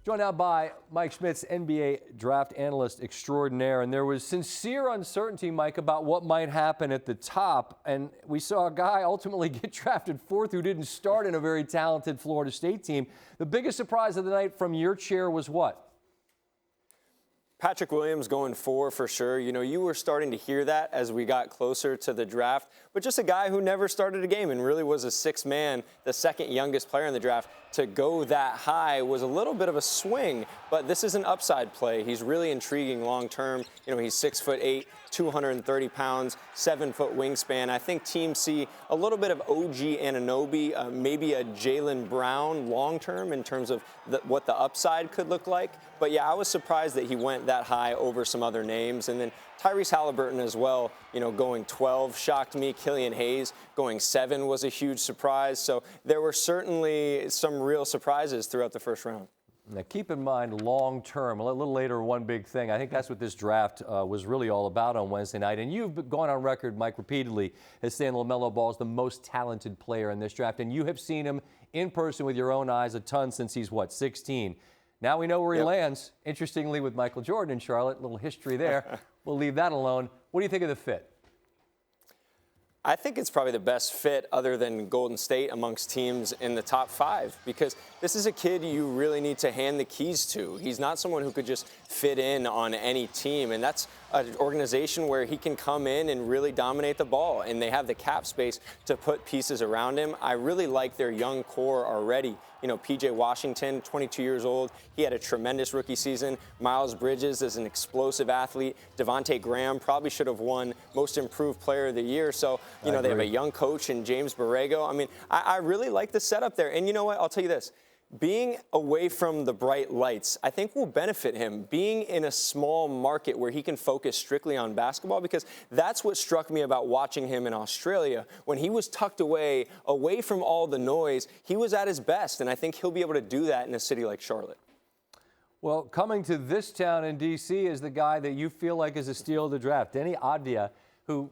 Joined now by Mike Schmitz, NBA draft analyst extraordinaire. And there was sincere uncertainty, Mike, about what might happen at the top. And we saw a guy ultimately get drafted fourth who didn't start in a very talented Florida State team. The biggest surprise of the night from your chair was what? Patrick Williams going for sure. You know, you were starting to hear that as we got closer to the draft, but just a guy who never started a game and really was a sixth man, the second youngest player in the draft. To go that high was a little bit of a swing, but this is an upside play. He's really intriguing long term. You know, he's 6'8", 230 pounds, 7-foot wingspan. I think teams see a little bit of OG Anunoby, maybe a Jaylen Brown long term in terms of what the upside could look like. But yeah, I was surprised that he went that high over some other names. And then Tyrese Halliburton as well, you know, going 12 shocked me. Killian Hayes going 7 was a huge surprise. So there were certainly some real surprises throughout the first round. Now, keep in mind, long term, a little later, one big thing. I think that's what this draft was really all about on Wednesday night. And you've gone on record, Mike, repeatedly as saying LaMelo Ball is the most talented player in this draft. And you have seen him in person with your own eyes a ton since he's, what, 16? Now we know where he lands. Interestingly, with Michael Jordan in Charlotte, a little history there. We'll leave that alone. What do you think of the fit? I think it's probably the best fit other than Golden State amongst teams in the top 5, because this is a kid you really need to hand the keys to. He's not someone who could just fit in on any team, and that's an organization where he can come in and really dominate the ball, and they have the cap space to put pieces around him. I really like their young core already. You know, P.J. Washington, 22 years old. He had a tremendous rookie season. Miles Bridges is an explosive athlete. Devontae Graham probably should have won Most Improved Player of the Year. So, you know, they have a young coach in James Borrego. I mean, I really like the setup there. And you know what? I'll tell you this. Being away from the bright lights, I think will benefit him. Being in a small market where he can focus strictly on basketball, because that's what struck me about watching him in Australia. When he was tucked away from all the noise, he was at his best, and I think he'll be able to do that in a city like Charlotte. Well, coming to this town in D.C. is the guy that you feel like is a steal of the draft, Denny Avdia, who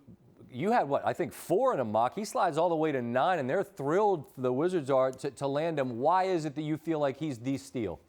you had, what, I think 4 in a mock. He slides all the way to 9, and they're thrilled, the Wizards are, to land him. Why is it that you feel like he's the steal?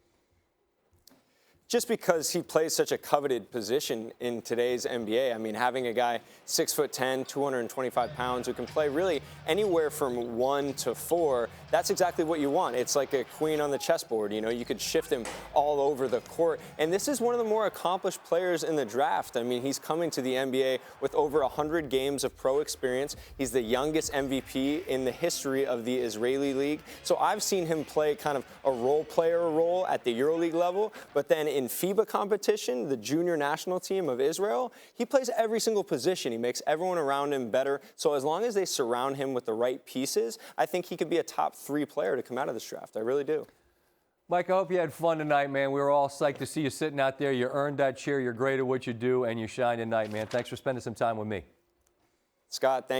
Just because he plays such a coveted position in today's NBA. I mean, having a guy 6'10", 225 pounds who can play really anywhere from 1 to 4, that's exactly what you want. It's like a queen on the chessboard. You know, you could shift him all over the court. And this is one of the more accomplished players in the draft. I mean, he's coming to the NBA with over 100 games of pro experience. He's the youngest MVP in the history of the Israeli League. So I've seen him play kind of a role player role at the EuroLeague level, but then in FIBA competition, the junior national team of Israel, he plays every single position. He makes everyone around him better. So as long as they surround him with the right pieces, I think he could be a top 3 player to come out of this draft. I really do. Mike, I hope you had fun tonight, man. We were all psyched to see you sitting out there. You earned that chair. You're great at what you do, and you shine tonight, man. Thanks for spending some time with me. Scott,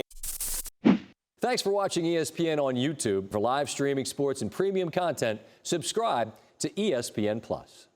thanks for watching ESPN on YouTube. For live streaming sports and premium content, subscribe to ESPN+.